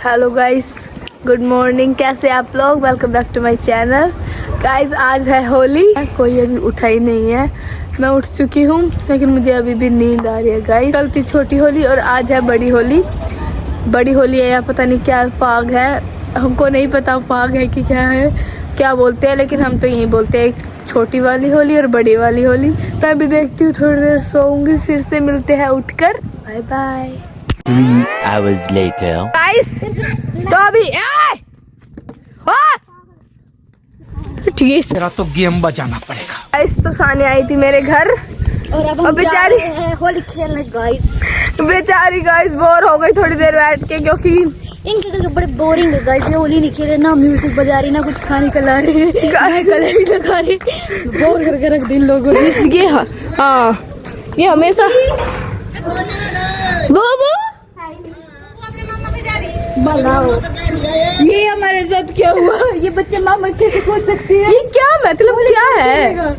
Hello guys, good morning. कैसे आप लोग? Welcome back to my channel. Guys आज है होली, कोई अभी उठा ही नहीं है। मैं उठ चुकी हूँ लेकिन मुझे अभी भी नींद आ रही है। गाइस कल थी छोटी होली और आज है बड़ी होली। बड़ी होली है या पता नहीं क्या फाग है, हमको नहीं पता फाग है कि क्या है, क्या बोलते हैं, लेकिन हम तो यही बोलते हैं छोटी वाली होली और बड़ी वाली होली। मैं भी देखती हूँ, थोड़ी देर सोऊंगी, फिर से मिलते हैं उठकर। Bye bye. 3 hours later. Guys तो अभी ठीक है, तेरा तो गेम बजाना पड़ेगा। गाइस तो सानिया आई थी मेरे घर और अब हम बेचारी जा रहे हैं होली खेलने गाइस। बेचारी गाइस बोर हो गई थोड़ी देर बैठ के, क्योंकि इनके घर के बड़े बोरिंग है गाइस। ये होली नहीं खेल रहे, ना म्यूजिक बजा रही, ना कुछ खाने का ला रहे, गाय कलर ही लगा रहे, बोर करके रख दिन लोगों ने। ये हाँ ये हमेशा वो बताओ ये हमारे साथ क्या हुआ? ये बच्चे मामा कैसे खोज सकती है? ये क्या मतलब क्या है,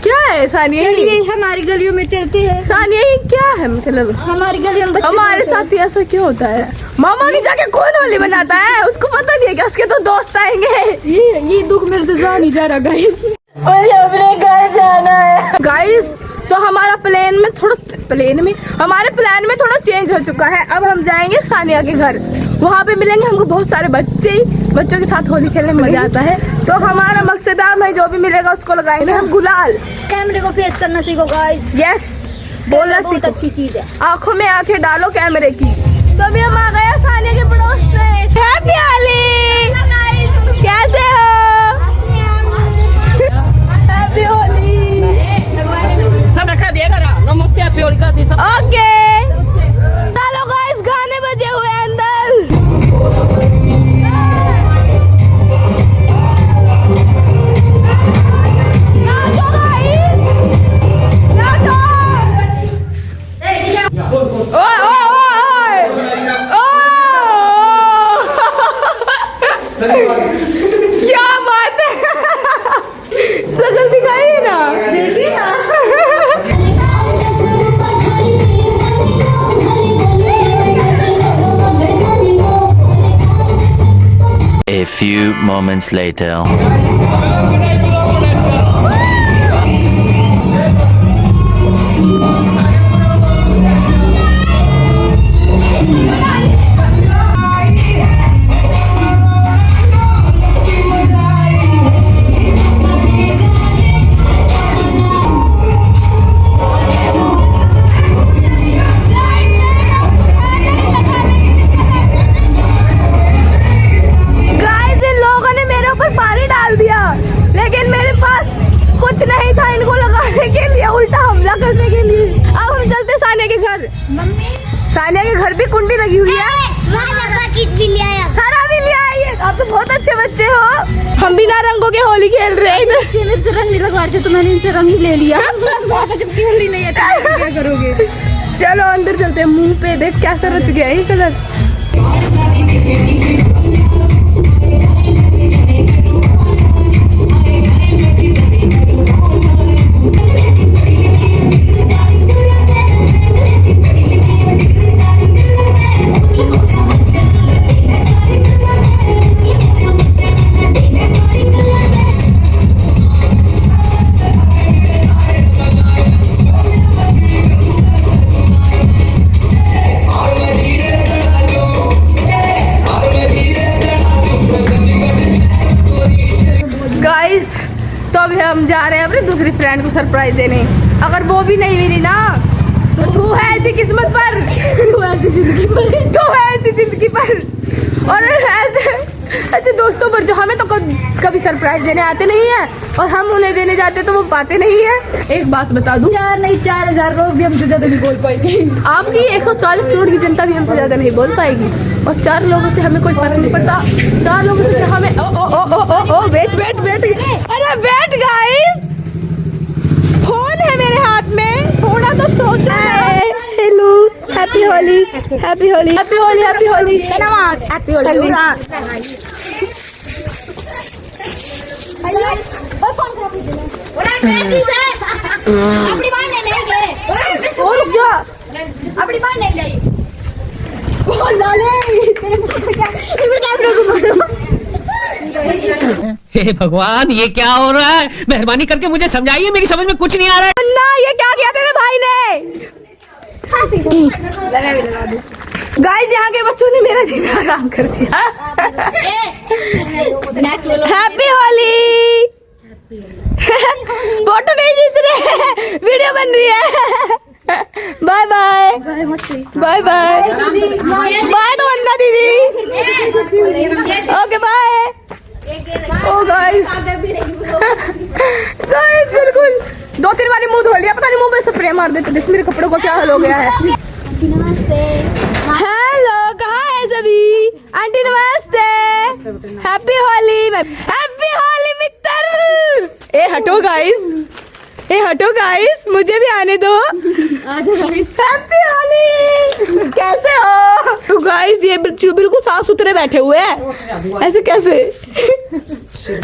क्या है सानिया? चलिए हमारी गलियों में चलते हैं। सानिया ये क्या है मतलब? हमारी गलियों में बच्चे हमारे साथ ही ऐसा क्यों होता है? मामा की जाके कौन होली बनाता है? उसको पता नहीं है कि उसके तो दोस्त आएंगे। ये दुख मेरे से जा नहीं जा रहा गाइस। मुझे अपने घर जाना है। गाइस तो हमारा हमारे प्लान में थोड़ा चेंज हो चुका है। अब हम जाएंगे सानिया के घर, वहाँ पे मिलेंगे हमको बहुत सारे बच्चों के साथ होली खेलने में मजा आता है। तो हमारा मकसद है जो भी मिलेगा उसको लगाएंगे हम गुलाल। कैमरे को फेस करना सीखो गाइस। यस, बोलना बहुत सीखो। अच्छी चीज है। आंखों में आंखें डालो कैमरे की। तो अभी हम आ गए सानिया के पड़ोस से। हैप्पी होली, कैसे हो? हैप्पी होली। सब रखा दिया करा। नमस्ते हैप्पी होली का थी सब। ओके चलो गाइस, गाने बजे हुए अंदर। नाचो गाइस, नाचो। ओए ओए ओए क्या बात है, शकल दिखाई ना, देखिए ना। A few moments later. Sania के घर भी कुंडी लगी हुई है। सारा भी लिया है। आप तो बहुत अच्छे बच्चे हो। हम बिना रंगों के होली खेल रहे हैं। मेरे से रंग नहीं लगवा रहे थे तो मैंने इनसे रंग ही ले लिया। जब होली नहीं है तो क्या करोगे? चलो अंदर चलते हैं। मुंह पे देख कैसा रच गया ये कलर। तो अभी हम जा रहे हैं अपनी दूसरी फ्रेंड को सरप्राइज देने। अगर वो भी नहीं मिली ना तो तू है ऐसी किस्मत पर, तू ऐसी जिंदगी पर और ऐसे दोस्तों पर जो हमें तो कभी सरप्राइज देने आते नहीं है और हम उन्हें देने जाते तो वो पाते नहीं है। एक बात बता दूं, 4,000 लोग भी हमसे ज्यादा नहीं बोल पाएंगे। आपकी 140 करोड़ की जनता भी हमसे ज्यादा नहीं बोल पाएगी और 4 लोगों से हमें कोई फर्क नहीं पड़ता। 4 लोगों से हमें वेट अरे वेट गाइस, फोन है मेरे हाथ में, थोड़ा तो सोचो। Hello, happy Holi, happy Holi, happy Holi, happy Holi, happy Holi. अपनी बात नहीं लेंगे और क्या अपनी बात नहीं लाई लाले तेरे मुंह पे क्या हे भगवान, ये क्या हो रहा है? मेहरबानी करके मुझे समझाइए, मेरी समझ में कुछ नहीं आ रहा है। अन्ना, ये क्या किया तेरे भाई ने? गाइस, यहाँ के बच्चों ने मेरा जीना आराम कर दिया। हैप्पी होली। फोटो नहीं खींच रहे, वीडियो बन रही है। Bye bye bye bye bye तो अन्ना दीदी। Okay bye. Oh guys, guys बिल्कुल 2-3 बार मुंह धो लिया, पता नहीं मुंह में स्प्रे मार देते। देख मेरे कपड़ों का क्या हाल हो गया है। हेलो, कहाँ है सभी? आंटी नमस्ते, हैप्पी होली। हैप्पी होली मित्र। ए हटो गाइस, ए हटो गाइस, मुझे भी आने दो। आजा गाइस। हैप्पी होली। कैसे हो? तो गाइस ये बिल्कुल साफ सुथरे बैठे हुए हैं, ऐसे कैसे?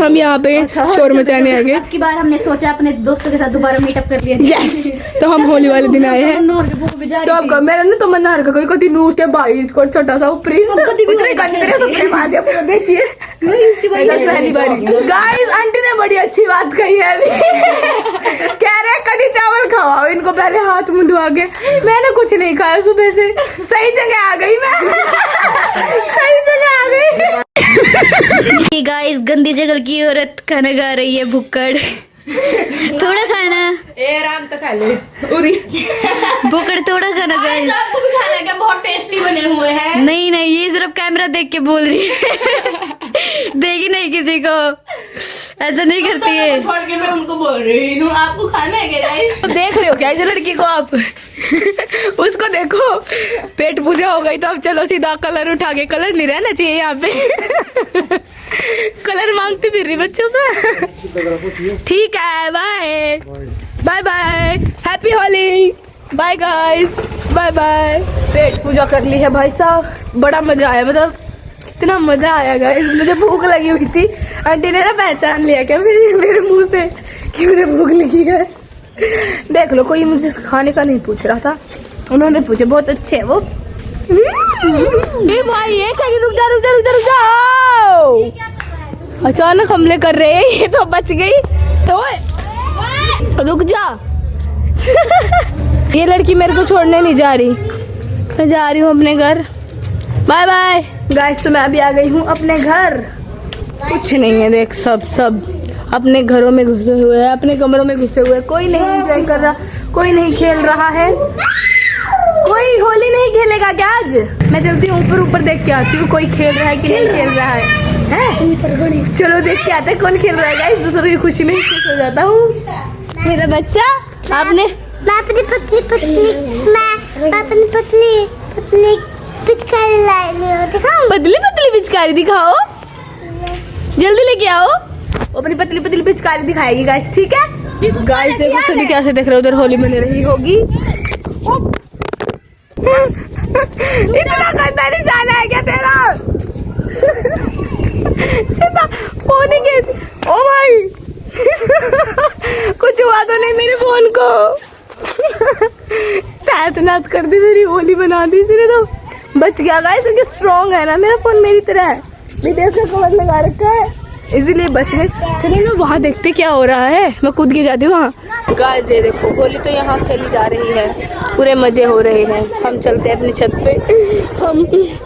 हम यहाँ पे शोर मचाने आ गए। अब की बार हमने सोचा अपने दोस्तों के साथ दोबारा मीटअप कर लिया। यस, तो हम होली वाले दिन आए हैं। सब का मेरा ना तो मन ना कोई कभी नूर के भाई को छोटा सा प्रिंस उतरे करने तेरे सपने मार दिया पूरा। देखिए पहली बारी। गाइस, आंटी ने बड़ी अच्छी बात कही है अभी। कह रहे कढ़ी चावल खवाओ इनको पहले, हाथ मुंह धुआ के। मैंने कुछ नहीं खाया सुबह से, सही जगह आ गई मैं। सही जगह आ गई। गाइस, गंदी जगह की औरत खाना खा रही है, भुक्कड़। थोड़ा खाना ए राम तो खा ले उरी। भुक्कड़ थोड़ा खाना गाइस। आपको भी खाना क्या? बहुत टेस्टी बने हुए हैं। नहीं नहीं, ये सिर्फ कैमरा देख के बोल रही है। देखी नहीं किसी को, ऐसा नहीं करती है। छोड़ के मैं उनको बोल रही हूँ, आपको खाना है क्या गाइस? तो देख रहे हो क्या इस लड़की को आप? उसको देखो, पेट पूजा हो गई तो अब चलो सीधा कलर उठा के। कलर नहीं रहना चाहिए यहाँ पे। कलर मांगती फिर रही बच्चों से। ठीक है, bye bye bye, happy Holi, bye guys, bye bye. पेट पूजा कर ली है भाई साहब, बड़ा मजा आया, मतलब इतना मजा आया गाइस। मुझे भूख लगी हुई थी, आंटी ने ना पहचान लिया क्या मेरे मुंह से कि मुझे भूख लगी है। देख लो, कोई मुझे खाने का नहीं पूछ रहा था, उन्होंने पूछे। बहुत अच्छे है वो। भाई ये क्या? रुक जा रुक जा रुक जा रुक जाओ। अचानक हमले कर रहे हैं, ये तो बच गई। तो रुक जा। ये लड़की मेरे को छोड़ने नहीं जा रही, मैं जा रही हूँ अपने घर। Bye bye guys. तो मैं अभी आ गई हूँ अपने घर। कुछ नहीं है, देख सब अपने घरों में घुसे हुए हैं, अपने कमरों में घुसे हुए हैं। कोई नहीं एंजॉय कर रहा, कोई नहीं खेल रहा है। कोई होली नहीं खेलेगा क्या आज? मैं चलती हूँ ऊपर देख के आती हूँ, कोई खेल रहा है कि नहीं खेल रहा है। चलो देख के आते हैं कौन खेल रहा है गाइस। दूसरों की खुशी में खुश हो जाता हूँ। मेरा बच्चा, आपने मैं अपनी पतली पिचकारी लाई दिखाऊं? पतली पिचकारी दिखाओ, जल्दी लेके आओ। अपनी पतली पिचकारी दिखाएगी गाइस, ठीक है गाइस। देखो सभी कैसे देख रहे हो, उधर होली मन रही होगी। इतना गंदा निशान है क्या तेरा? फोन ही के। ओ भाई, कुछ हुआ तो नहीं मेरे फोन को? तहस नहस कर दी मेरी, होली बना दी इसने तो। बच गया गाइस, क्योंकि स्ट्रॉन्ग है ना मेरा फोन, मेरी तरह है। विदेश का कवर लगा रखा है, इसीलिए बच गए। चलो ना वहाँ देखते क्या हो रहा है, मैं कूद के जाती हूँ वहाँ। गाइस ये देखो, होली तो यहाँ खेली जा रही है, पूरे मजे हो रहे हैं। हम चलते हैं अपनी छत पे,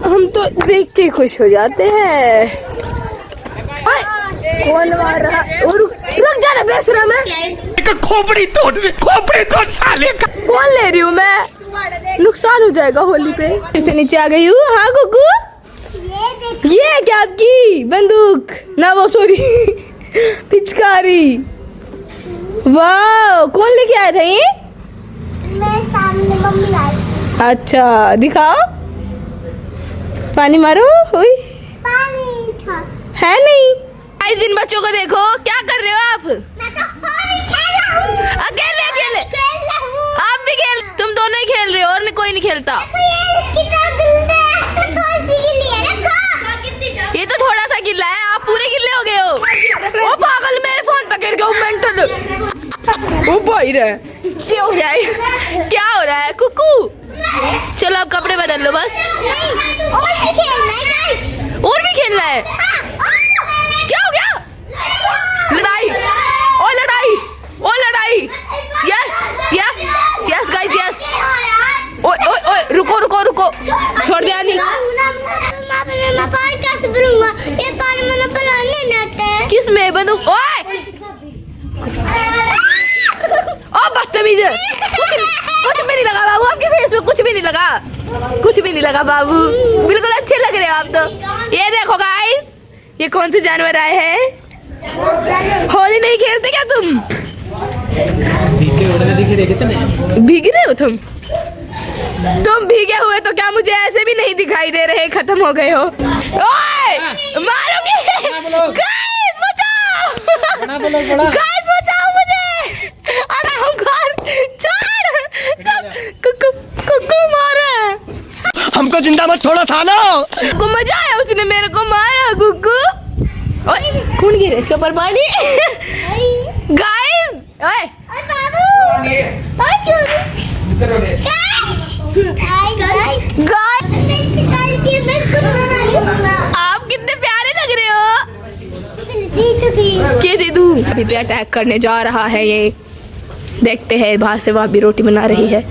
हम तो देख के खुश हो जाते हैं। कौन मार रहा? रुक जा ना बेशरम है। खोपड़ी तोड़ साले का। फोन ले रही हूँ मैं, नुकसान हो जाएगा होली पे। फिर से नीचे आ गई हूँ। हाँ कुकू, ये क्या आपकी बंदूक ना, वो सॉरी पिचकारी। वाह, कौन लेके आया था ये? मैं सामने मम्मी लाई। अच्छा दिखाओ, पानी मारो। हुई पानी था है नहीं। गाइस, इन बच्चों को देखो, क्या कर रहे हो आप? मैं तो होली खेल रहा हूँ। अकेले खेल रहा हूँ। आप भी खेल, तुम दोनों ही खेल रहे हो और कोई नहीं खेलता। देखो ये इसकी तो गिल्ले है, तो थोड़ी सी गिल्ली है। रखो। ये तो थोड़ा सा गिल्ला है, आप पूरे गिल्ले हो गए हो। ओ पागल, मेरे फोन पे गिर गया मेंटल। ओ भाई रे, क्या हो रहा है? क्या हो रहा है कुकू? चलो अब कपड़े बदल लो बस। और भी खेलना है गाइस। और भी खेलना है? क्या हो गया? ये कार में बनाने नाते किस में बंदूक? ओए ओ बदतमीज, कुछ भी नहीं लगा बाबू आपके फेस में, कुछ भी नहीं लगा, कुछ भी नहीं लगा बाबू, बिल्कुल अच्छे लग रहे हो आप तो। ये देखो गाइस, ये कौन से जानवर आए हैं? होली नहीं खेलते क्या तुम? भीग रहे हो तुम? तुम भीगे हुए तो क्या मुझे ऐसे भी नहीं दिखाई दे रहे, खत्म हो गए हो। ओए मारोगे गाइस, बचाओ गाइस, बचाओ मुझे, अरे हम घर छोड़, कुकु मारा हमको जिंदा मत छोड़ो सालो। को मजा आया, उसने मेरे को मारा कुकु। ओए कौन गिरे इसके ऊपर पानी? गाइस ओए आप कितने प्यारे लग रहे हो। के दे दूं? अभी पे अटैक करने जा रहा है ये, देखते हैं। बाहर से भाभी रोटी बना रही है,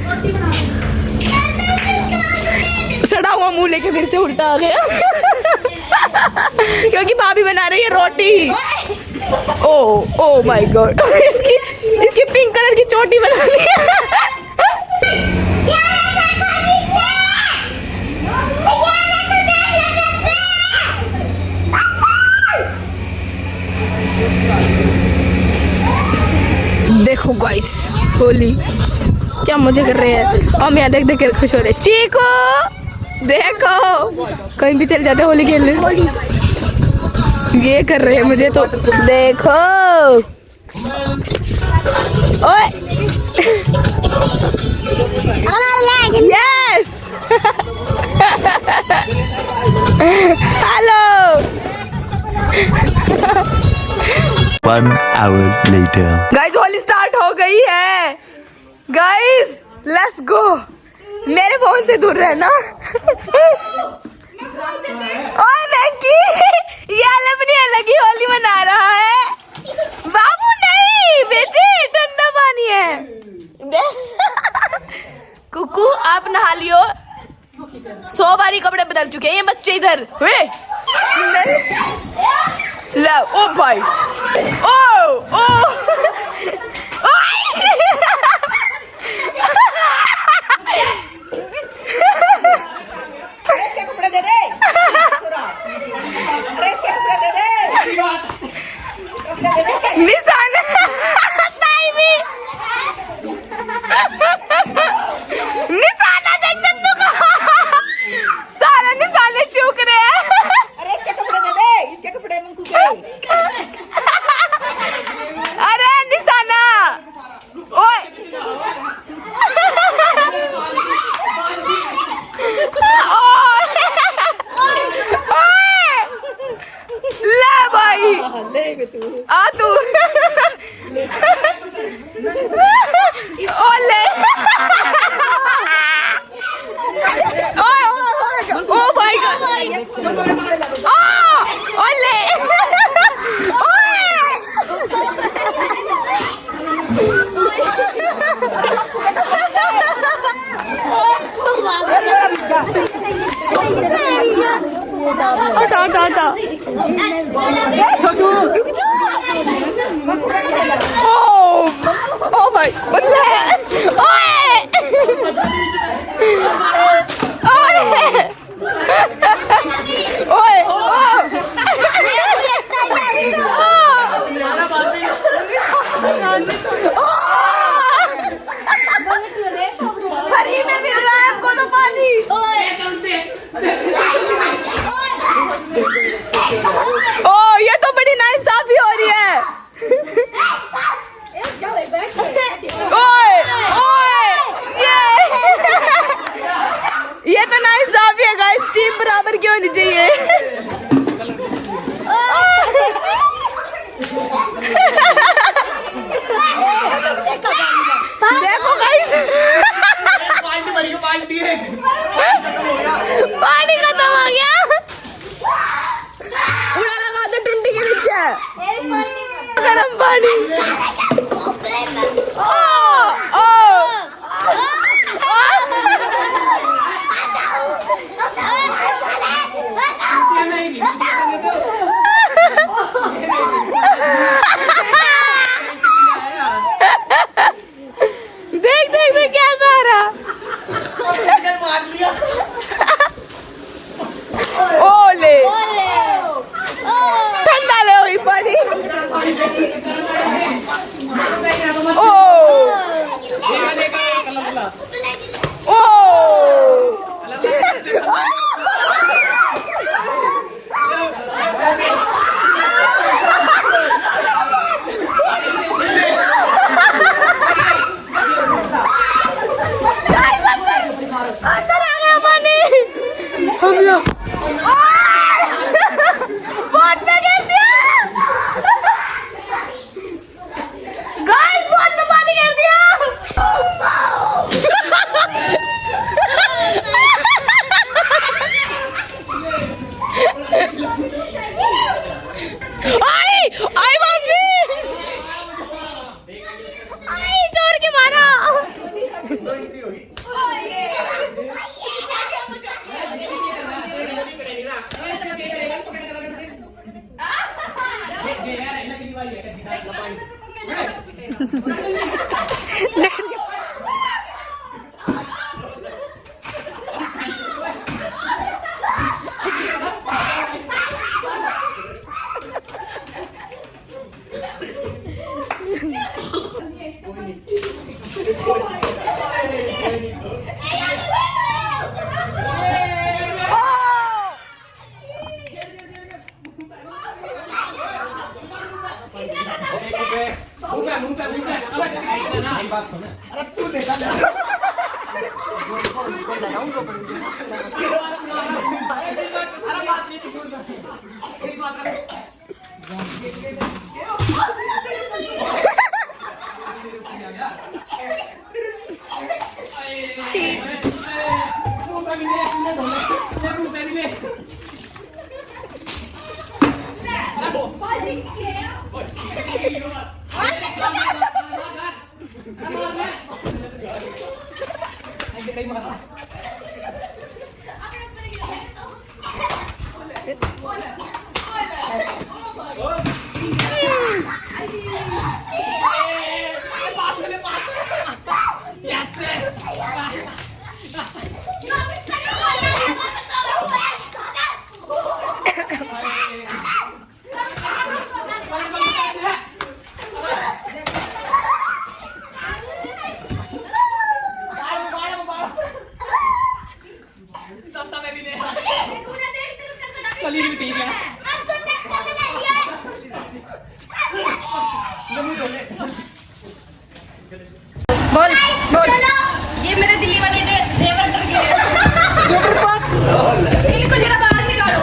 सड़ा हुआ मुंह लेके फिर से उल्टा आ गया क्योंकि भाभी बना रही है रोटी। ओ माय गॉड, इसकी पिंक कलर की चोटी बनानी है। देखो गाइस, होली क्या मजे कर रहे हैं, हम यहाँ देख देख कर खुश हो रहे। चीकू देखो, कहीं भी चले जाते होली खेलने, ये कर रहे हैं मुझे तो। देखो ओए yes hello. 1 hour later. Guys Holi start हो गई है। गाइस लेट्स गो, मेरे फोन से दूर रहना। ओए मैकी, ये अपनी अलग ही होली मना रहा है। बाबू नहीं बेटी, ठंडा पानी है। कुकू आप नहा लियो, 100 बारी कपड़े बदल चुके हैं ये बच्चे इधर। ला ओ भाई, ओ कपड़े दे दे, ड्रेस के कपड़े दे दे, निशाना निशाना देख चंदू का, सारे निशाने चूक रहे हैं। अरे इसके कपड़े दे दे, इसके कपड़े मंकू के। अरे निशाना ओए ले भाई, आ तू ओले ओ भाई ओले हटा छोटू। ओ भाई फ्री में मिल रहा है हमको तो पानी। ओ ये तो बड़ी नाइंसाफी हो रही है। ओए ओए ये तो नाइंसाफी है गाइस, टीम बराबर क्यों होनी चाहिए। देखो गाइस, पानी खत्म हो गया। उड़ा लगा दो टुंटी के नीचे, गरम पानी। बोल बोल ये मेरे दिल्ली वाले देवर डर गए ये डरपोक इनको जरा बाहर निकालो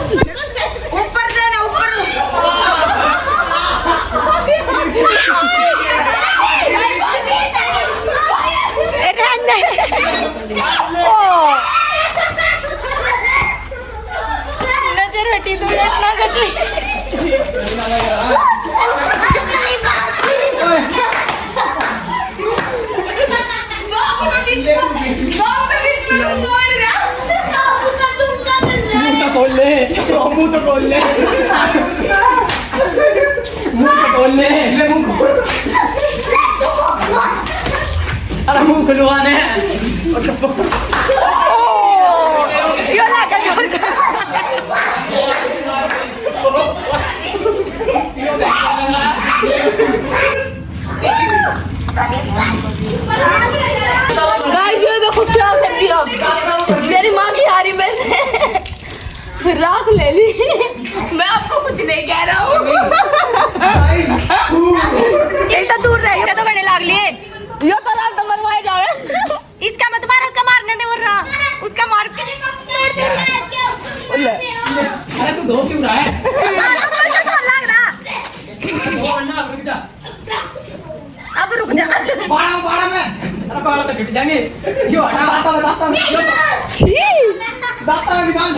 ऊपर से ना ऊपर नजर हटी तो इतना घटी बोल ले मुंह तो बोल ले मुंह तो बोल ले अरे मुंह खुलवाने यो लगा गाइस ये देखो क्या कर दिया मेरी माँ की हारी मैंने राख ले ली मैं आपको कुछ नहीं कह रहा हूँ एक तो दूर रही तो करने लाग लिए ये तो रात तो मरवाए जाए इसका मत मार उसका मारने दे रहा उसका मार के अरे तू धो क्यों रहा है लग रहा रुक जा अब रुक जा बाड़ा में अरे बाड़ा तो छूट जाएंगे क्यों हटा छी दाता निकाल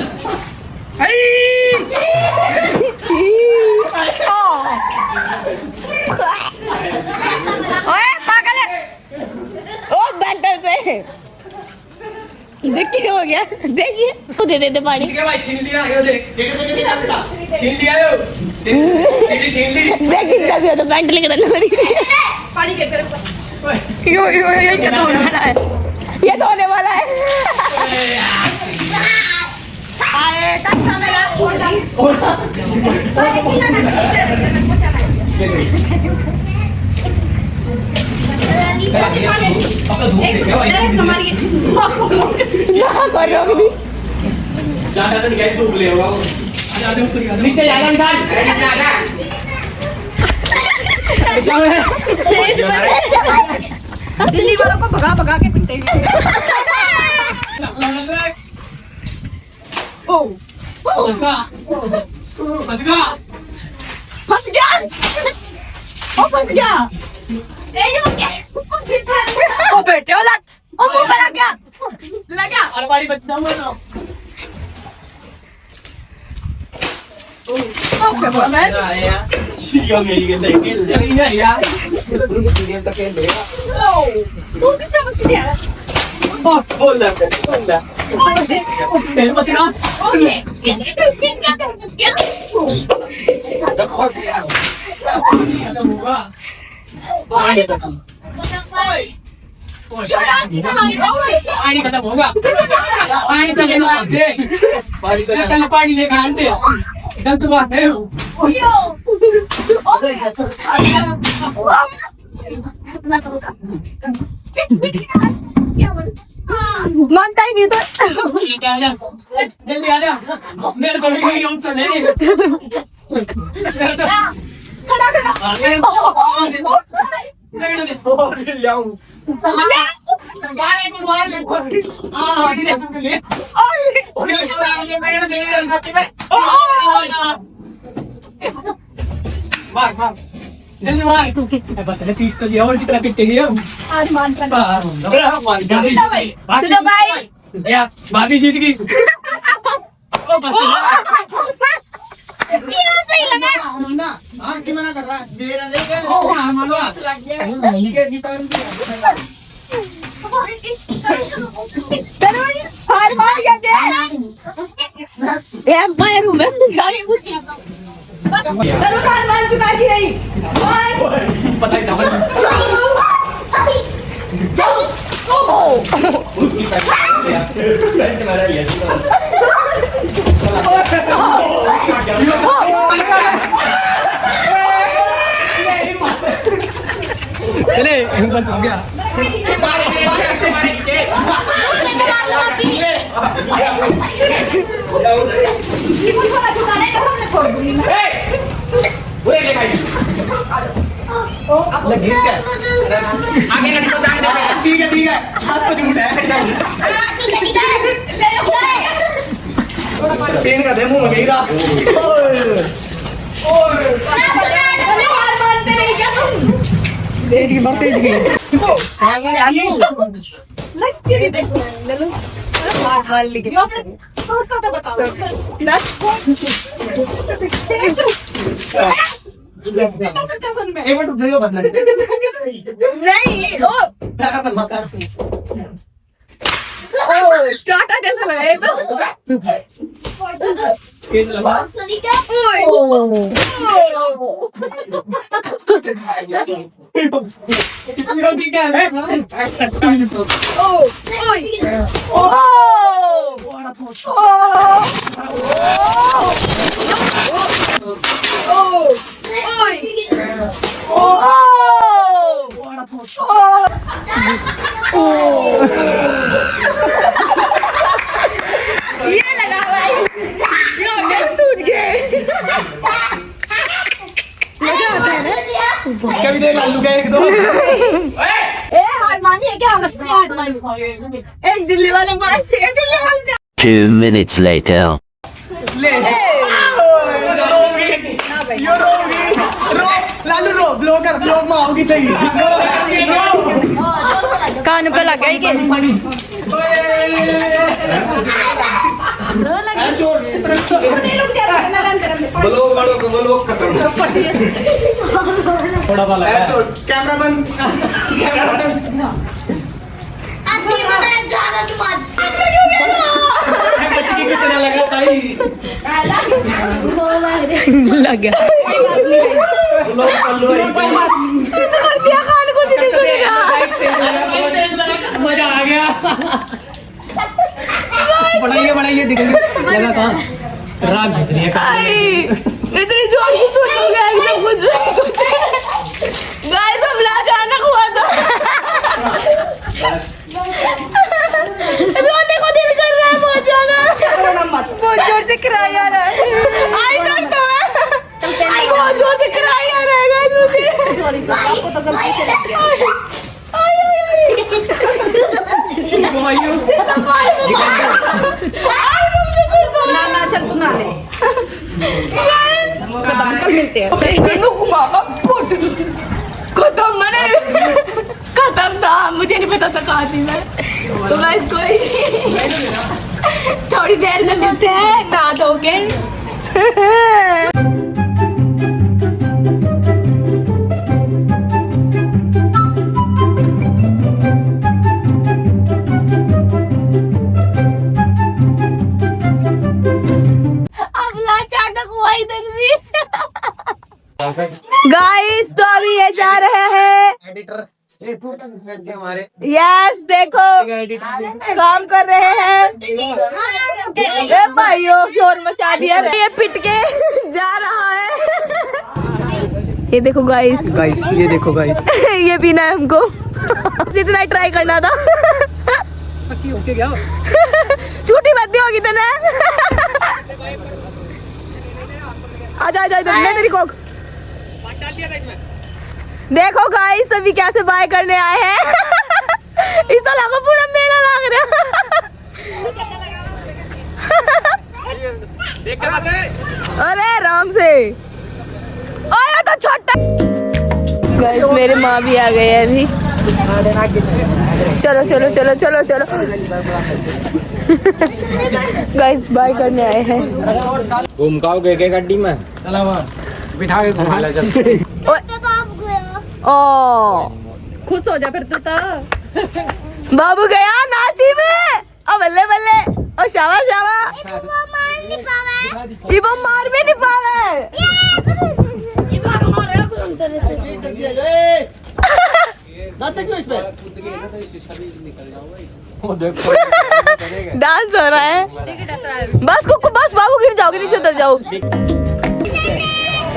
ओए पागल है ओ बैंटर पे देखिए हो गया देखिए उसको दे देते पानी ठीक है भाई छीन लिया ये देख छीन लिया यो छीन ली देख कितना भी हो तो बैंट लेकर डालना मेरी पानी के तरफ यो ये क्या होने वाला है ये धोने वाला है आए तब मेरा ना कर रोक दी ज्यादा तो निकाल धूप ले होगा नीचे जाएगा इंसान दिल्ली वालों को भगा भगा के पिटेंगे ओ फंस गया ओ फंस गया ओ बेटे ओ लट ओ मुंह पर आ गया लगा अरे बारी बच्चा मरो Siga मेरी के देखे ले यार ये तो के ले तू किससे मत दिया बोल ना मेरे मत ना ओके होगा पानी खत्म होगा, पानी तो लेना आते, पानी लेकर आते इधर तो बात है। मानता ही नहीं तो जल्दी आ जा, मेरे को भी यूं से नहीं जल्दी मार बस 30 तो दिया और कितना कितने दिया आज मानता चलो भाई या भाभी जीत गई मना कर रहा हार मान गया एम्पायर हूँ मैं चलो हार मान चुका कि नहीं पता ही चले बस हो गया ठीक है बस कुछ झूठ है पेन का दे मुंह में गिरा हार मानते नहीं क्या तुम तेज की बहुत तेज की नहीं ओ चाटा कैसा लगा ये तो ये लगा भाई ये सूझ गए मजा आता है ना इसका भी देख आलू का एक दो हार मानिए क्या एक दिल्ली वाले बड़ा से दिल्ली वाले 2 minutes later. ले लालू रो ब्लॉगर ब्लॉग में आओगी सही कान पे लग गई के थोड़ा वाला कैमरा बंद बच्ची कितना लगा भाई लग गया मजा आ गया बढ़ाइए दिख लगा कहाँ राग घुस रही है इतनी जोर की सोच हो गया एकदम कुछ गाइस हम अचानक हुआ था रोने को दिल कर रहा है बहुत ज्यादा बहुत जोर से किराया आ रहा है आई डोंट नो बहुत जोर से क्राई आ रहा है गाइस मुझे सॉरी आपको तो गलती से लग गया ना चल तू ना ले कल मिलते हैं खत्म था मुझे नहीं पता था कहाँ थी मैं तो गाइस कोई थोड़ी देर में मिलते हैं नहा धो के अगला अचानक हुआ इधर भी गाइस तो अभी ये जा रहे हैं एडिटर हमारे यस देखो काम कर रहे हैं ए भाइयों शोर मचा दिया ये पिट के जा रहा है ये देखो गाइस ये देखो गाइस ये पीना है हमको जितना ट्राई करना था ओके क्या झूठी बातें होगी तो ना आजा आजा इधर ले तेरी कोक देखो गाइस अभी कैसे बाय करने आए हैं इस साल को पूरा मेला लग रहा अरे आराम से आया तो छोटा गाइस मेरे माँ भी आ गए हैं अभी चलो चलो चलो चलो चलो गाइस बाय करने आए हैं घूमकाओ गए गड्डी में चला बिठा के घुमा ले चल ओ खुश हो जा फिर तो बाबू गया नाची में ओ बल्ले बल्ले ओ शावा शावा ये वो मार भी नहीं पावे डांस हो रहा है बस कुकु बस बाबू गिर जाओगे नीचे उतर जाओ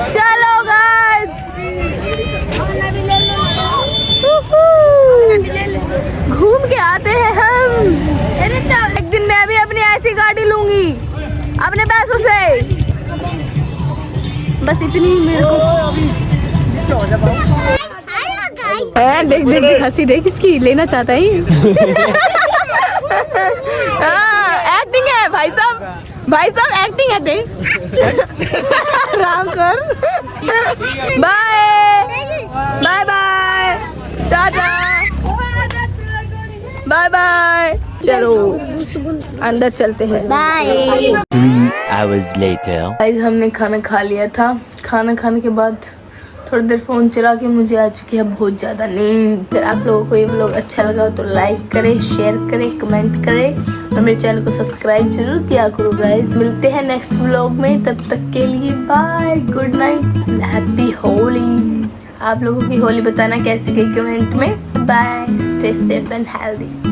चलो गाइस घूम के आते हैं हम एक दिन मैं भी अपनी ऐसी गाड़ी लूंगी अपने पैसों से बस इतनी मेरे को देख देख देख हंसी देख इसकी लेना चाहता है एक्टिंग है भाई साहब एक्टिंग है देख राम कर bye bye bye tata bye bye चलो अंदर चलते हैं बाय 3 hours later. गाइस हमने खाना खा लिया था खाना खाने के बाद थोड़ी देर फोन चला के मुझे आ चुकी है बहुत ज्यादा नींद। अगर आप लोगों को ये व्लॉग अच्छा लगा तो लाइक करें शेयर करें कमेंट करें और मेरे चैनल को सब्सक्राइब जरूर किया करो गाइस। मिलते हैं नेक्स्ट व्लॉग में तब तक के लिए bye good night happy Holi. आप लोगों की होली बताना कैसी गई कमेंट में। Bye stay safe and healthy.